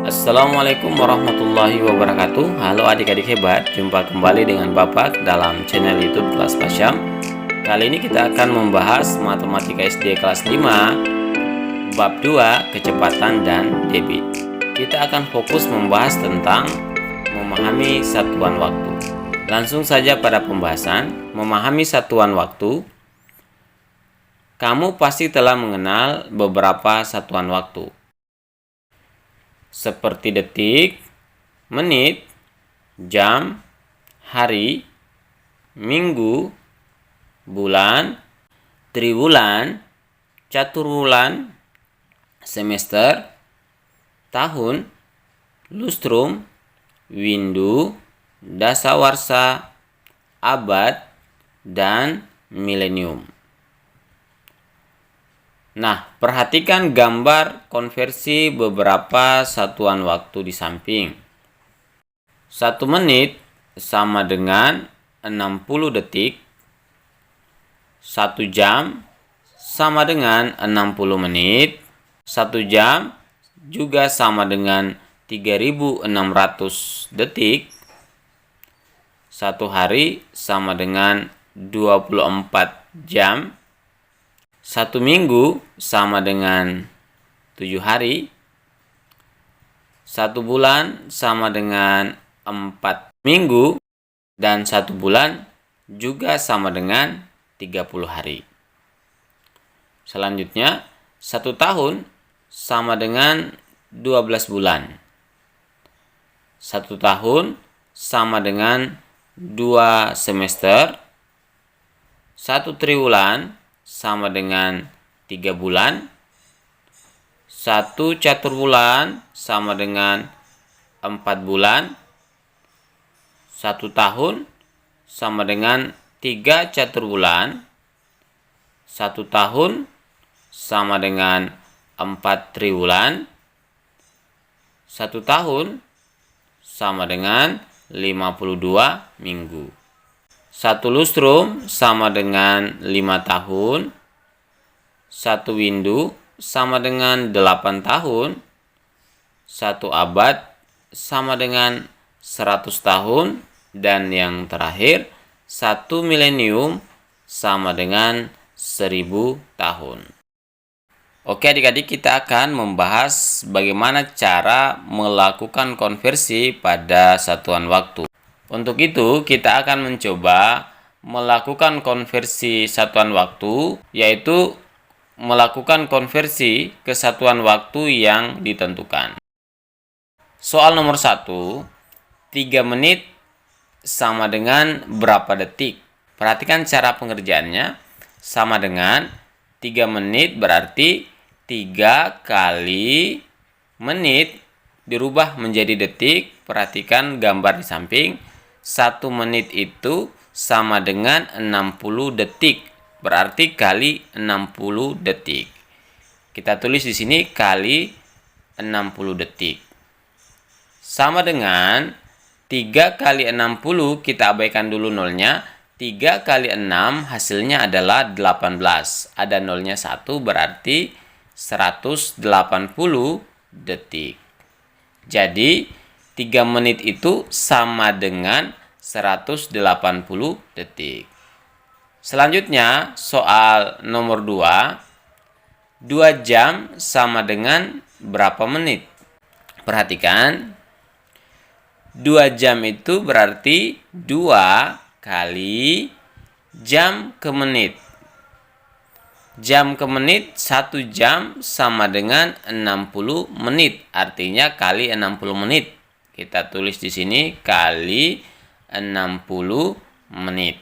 Assalamualaikum warahmatullahi wabarakatuh. Halo adik-adik hebat, jumpa kembali dengan Bapak dalam channel YouTube Kelas Pasyam. Kali ini kita akan membahas Matematika SD kelas 5 Bab 2 Kecepatan dan Debit. Kita akan fokus membahas tentang memahami satuan waktu. Langsung saja pada pembahasan memahami satuan waktu. Kamu pasti telah mengenal beberapa satuan waktu, seperti detik, menit, jam, hari, minggu, bulan, triwulan, caturwulan, semester, tahun, lustrum, windu, dasawarsa, abad, dan milenium. Nah, perhatikan gambar konversi beberapa satuan waktu di samping. 1 menit sama dengan 60 detik. 1 jam sama dengan 60 menit. 1 jam juga sama dengan 3600 detik. 1 hari sama dengan 24 jam. 1 minggu sama dengan 7 hari. 1 bulan sama dengan 4 minggu. Dan 1 bulan juga sama dengan 30 hari. Selanjutnya, 1 tahun sama dengan 12 bulan. 1 tahun sama dengan 2 semester. 1 triwulan sama dengan 3 bulan. 1 caturwulan sama dengan 4 bulan. 1 tahun sama dengan 3 caturwulan. 1 tahun sama dengan 4 triwulan. 1 tahun sama dengan 52 minggu. 1 lustrum sama dengan 5 tahun. 1 windu sama dengan 8 tahun. 1 abad sama dengan 100 tahun. Dan yang terakhir, 1 milenium sama dengan 1000 tahun. Oke adik-adik, kita akan membahas bagaimana cara melakukan konversi pada satuan waktu. Untuk itu, kita akan mencoba melakukan konversi satuan waktu, yaitu melakukan konversi ke satuan waktu yang ditentukan. Soal nomor 1, 3 menit sama dengan berapa detik? Perhatikan cara pengerjaannya. Sama dengan 3 menit berarti 3 kali menit dirubah menjadi detik. Perhatikan gambar di samping. 1 menit itu sama dengan 60 detik. Berarti kali 60 detik. Kita tulis di sini kali 60 detik. Sama dengan 3 kali 60, kita abaikan dulu nolnya. 3 kali 6 hasilnya adalah 18. Ada nolnya 1 berarti 180 detik. Jadi 3 menit itu sama dengan 180 detik. Selanjutnya, soal nomor 2. 2 jam sama dengan berapa menit? Perhatikan. 2 jam itu berarti 2 kali jam ke menit. Jam ke menit, 1 jam sama dengan 60 menit. Artinya kali 60 menit. Kita tulis di sini kali 60 menit.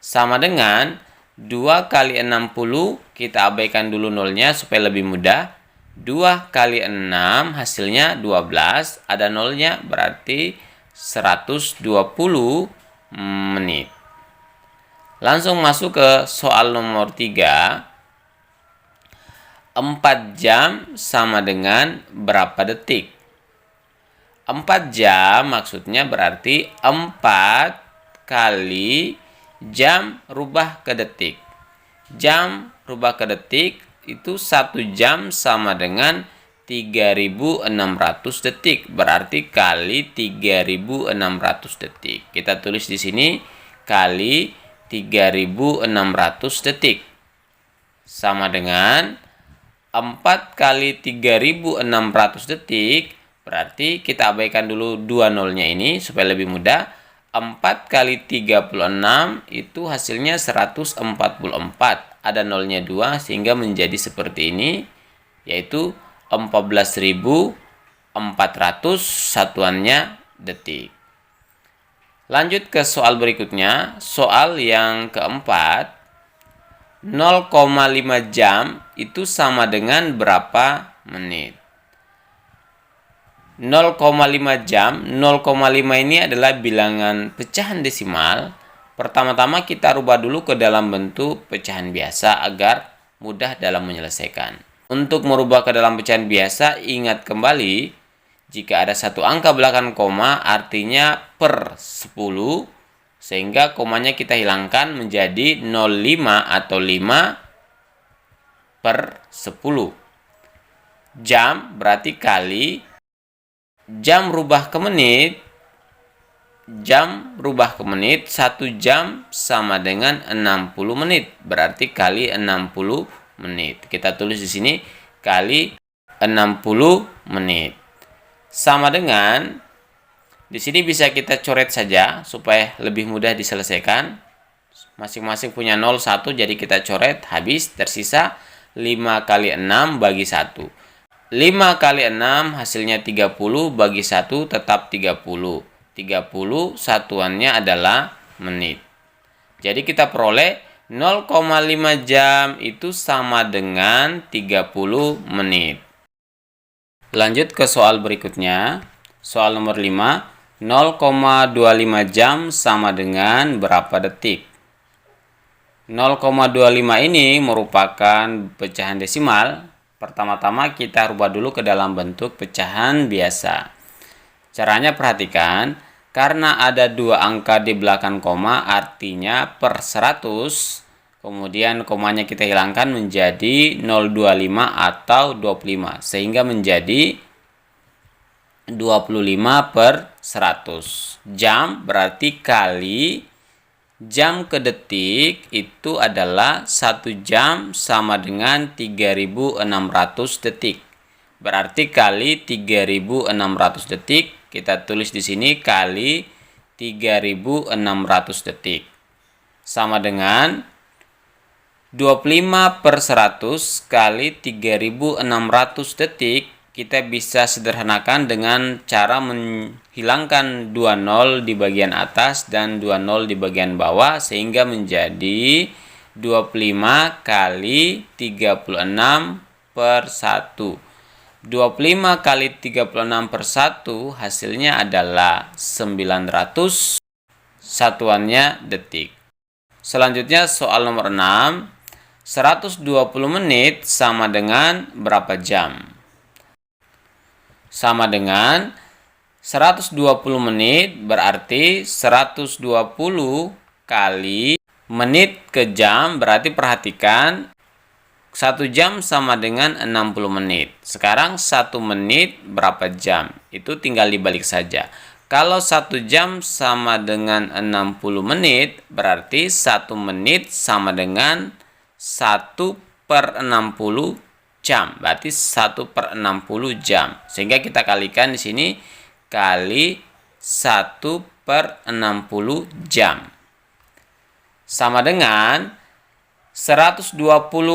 Sama dengan 2 kali 60, kita abaikan dulu nolnya supaya lebih mudah. 2 kali 6 hasilnya 12. Ada nolnya berarti 120 menit. Langsung masuk ke soal nomor 3. 4 jam sama dengan berapa detik? 4 jam maksudnya berarti 4 kali jam rubah ke detik. Jam rubah ke detik itu 1 jam sama dengan 3.600 detik, berarti kali 3.600 detik. Kita tulis di sini kali 3.600 detik. Sama dengan 4 kali 3.600 detik, berarti kita abaikan dulu 2 nolnya ini supaya lebih mudah. 4 kali 36 itu hasilnya 144. Ada nolnya 2 sehingga menjadi seperti ini, yaitu 14.400 satuannya detik. Lanjut ke soal berikutnya, soal yang keempat. 0,5 jam itu sama dengan berapa menit? 0,5 jam, 0,5 ini adalah bilangan pecahan desimal. Pertama-tama kita rubah dulu ke dalam bentuk pecahan biasa agar mudah dalam menyelesaikan. Untuk merubah ke dalam pecahan biasa, ingat kembali, jika ada satu angka belakang koma artinya per 10, sehingga komanya kita hilangkan menjadi 0,5 atau 5 per 10. Jam berarti kali, jam rubah ke menit, 1 jam sama dengan 60 menit, berarti kali 60 menit. Kita tulis di sini kali 60 menit. Sama dengan, di sini bisa kita coret saja supaya lebih mudah diselesaikan. Masing-masing punya 0, 1, jadi kita coret, habis, tersisa 5 kali 6 bagi 1. 5 kali 6 hasilnya 30, bagi 1 tetap 30. 30 satuannya adalah menit. Jadi kita peroleh 0,5 jam itu sama dengan 30 menit. Lanjut ke soal berikutnya. Soal nomor 5. 0,25 jam sama dengan berapa detik? 0,25 ini merupakan pecahan desimal. Pertama-tama kita rubah dulu ke dalam bentuk pecahan biasa. Caranya perhatikan, karena ada 2 angka di belakang koma artinya per 100, kemudian komanya kita hilangkan menjadi 0,25 atau 25, sehingga menjadi 25 per 100. Jam berarti kali jam ke detik itu adalah 1 jam sama dengan 3.600 detik. Berarti kali 3.600 detik, kita tulis di sini kali 3.600 detik. Sama dengan 25 per 100 kali 3.600 detik. Kita bisa sederhanakan dengan cara menghilangkan 2 nol di bagian atas dan 2 nol di bagian bawah, sehingga menjadi 25 kali 36 per 1. 25 kali 36 per 1 hasilnya adalah 900, satuannya detik. Selanjutnya soal nomor 6. 120 menit sama dengan berapa jam? Sama dengan 120 menit berarti 120 kali menit ke jam, berarti perhatikan 1 jam sama dengan 60 menit. Sekarang 1 menit berapa jam? Itu tinggal dibalik saja. Kalau 1 jam sama dengan 60 menit, berarti 1 menit sama dengan 1 per 60 jam, berarti 1 per 60 jam. Sehingga kita kalikan di sini kali 1 per 60 jam. Sama dengan 120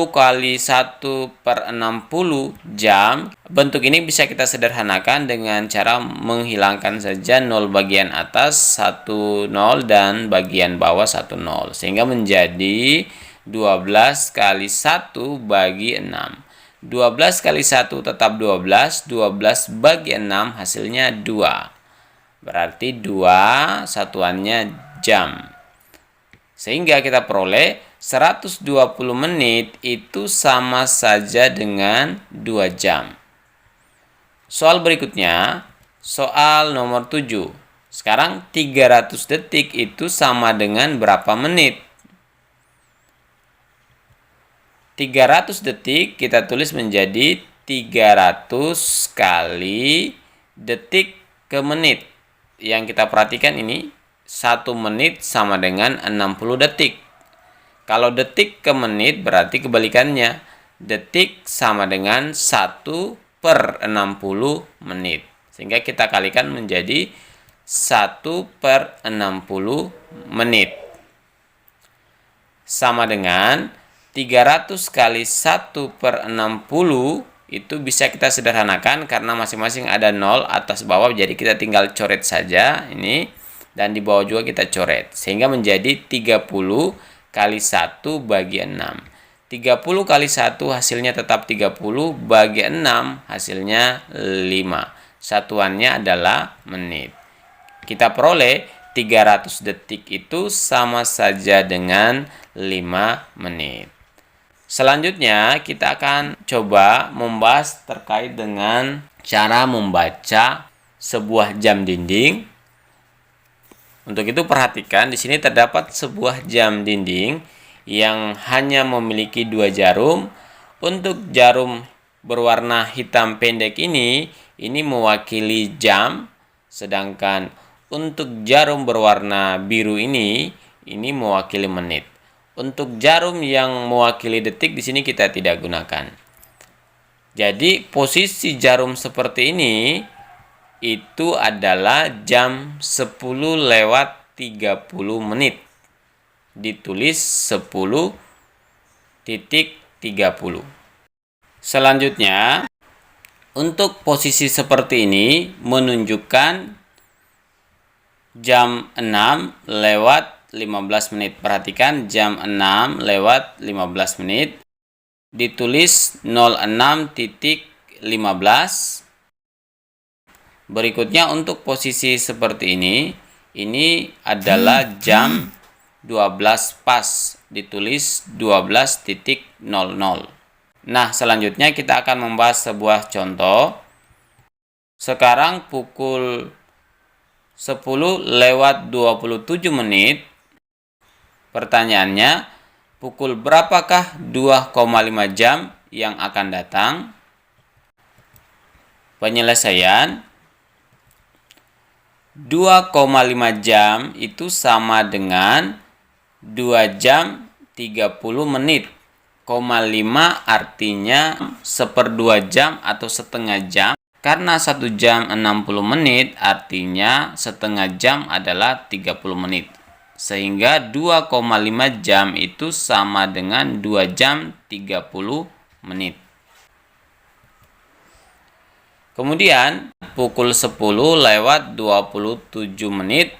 kali 1 per 60 jam. Bentuk ini bisa kita sederhanakan dengan cara menghilangkan saja 0 bagian atas 1 0 dan bagian bawah 1 0. Sehingga menjadi 12 kali 1 bagi 6. 12 kali 1 tetap 12, 12 bagi 6 hasilnya 2. Berarti 2 satuannya jam. Sehingga kita peroleh 120 menit itu sama saja dengan 2 jam. Soal berikutnya, soal nomor 7. Sekarang 300 detik itu sama dengan berapa menit? 300 detik kita tulis menjadi 300 kali detik ke menit. Yang kita perhatikan ini 1 menit sama dengan 60 detik. Kalau detik ke menit berarti kebalikannya. Detik sama dengan 1/60 menit. Sehingga kita kalikan menjadi 1/60 menit. Sama dengan 300 kali 1/60 itu bisa kita sederhanakan karena masing-masing ada 0 atas bawah, jadi kita tinggal coret saja ini, dan di bawah juga kita coret sehingga menjadi 30 kali 1 bagi 6. 30 kali 1 hasilnya tetap 30, bagi 6 hasilnya 5. Satuannya adalah menit. Kita peroleh 300 detik itu sama saja dengan 5 menit. Selanjutnya kita akan coba membahas terkait dengan cara membaca sebuah jam dinding. Untuk itu perhatikan di sini terdapat sebuah jam dinding yang hanya memiliki 2 jarum. Untuk jarum berwarna hitam pendek ini mewakili jam, sedangkan untuk jarum berwarna biru ini mewakili menit. Untuk jarum yang mewakili detik di sini kita tidak gunakan. Jadi posisi jarum seperti ini itu adalah jam 10:30 menit. Ditulis 10:30. Selanjutnya, untuk posisi seperti ini menunjukkan jam 6:15 menit. Perhatikan jam 6:15 menit. Ditulis 06:15. Berikutnya untuk posisi seperti ini adalah jam 12 pas. Ditulis 12:00. Nah, selanjutnya kita akan membahas sebuah contoh. Sekarang pukul 10:27 menit. Pertanyaannya, pukul berapakah 2,5 jam yang akan datang? Penyelesaian 2,5 jam itu sama dengan 2 jam 30 menit. 0,5 artinya 1/2 jam atau setengah jam. Karena 1 jam 60 menit artinya setengah jam adalah 30 menit. Sehingga 2,5 jam itu sama dengan 2 jam 30 menit. Kemudian pukul 10:27 menit.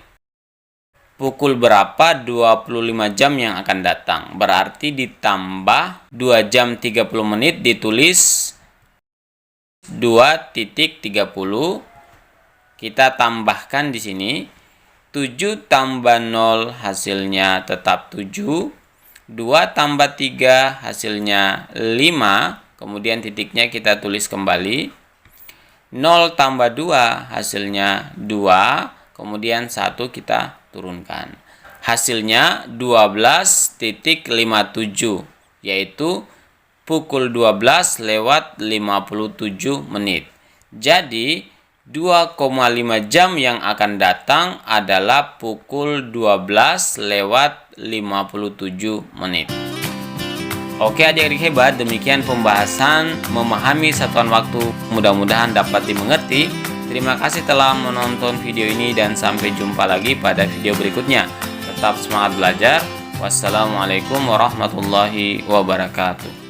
Pukul berapa 25 jam yang akan datang? Berarti ditambah 2 jam 30 menit ditulis 2:30. Kita tambahkan di sini 7 tambah 0 hasilnya tetap 7. 2 tambah 3 hasilnya 5. Kemudian titiknya kita tulis kembali. 0 tambah 2 hasilnya 2. Kemudian 1 kita turunkan. Hasilnya 12:57, yaitu pukul 12:57 menit. Jadi 2,5 jam yang akan datang adalah pukul 12:57 menit. Oke adik-adik hebat, demikian pembahasan memahami satuan waktu. Mudah-mudahan dapat dimengerti. Terima kasih telah menonton video ini dan sampai jumpa lagi pada video berikutnya. Tetap semangat belajar. Wassalamualaikum warahmatullahi wabarakatuh.